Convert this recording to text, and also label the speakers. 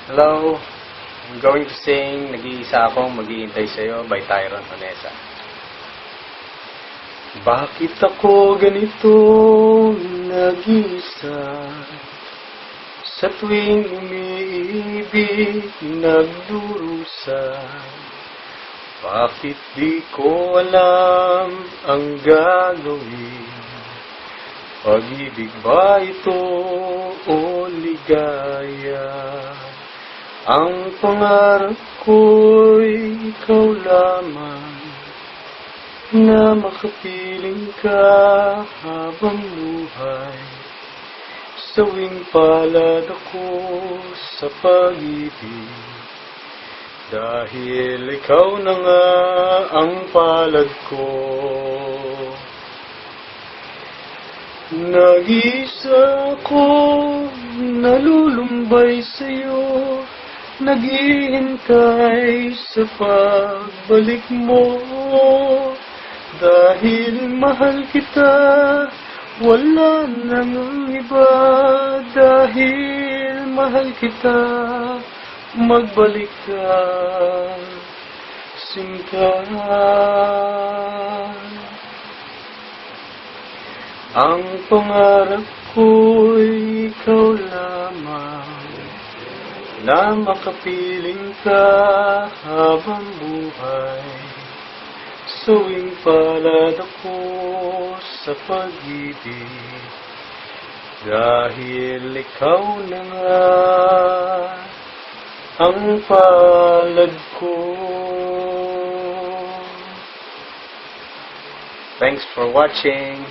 Speaker 1: Hello, I'm going to sing Nag-iisa akong mag-iintay sa'yo by Tyron Honesa. Bakit ako ganito nag-iisa? Sa tuwing umiibig nagdurusa? Bakit di ko alam ang gagawin? Pag-ibig ba ito o ligaya? Ang pangarap ko'y ikaw lamang, na makapiling ka habang buhay. Sawing palad ako sa pag-ibig, dahil ikaw na nga ang palad ko. Nag-iisa ako, nalulumbay sa'yo, naghihintay sa pagbalik mo. Dahil mahal kita, wala nang iba. Dahil mahal kita, magbalik ka, sinta. Ang pangarap ko'y ikaw lamang, na makapiling ka habang buhay. Sawing palad ako sa pag-ibig, dahil ikaw na nga ang palad ko. Thanks for watching.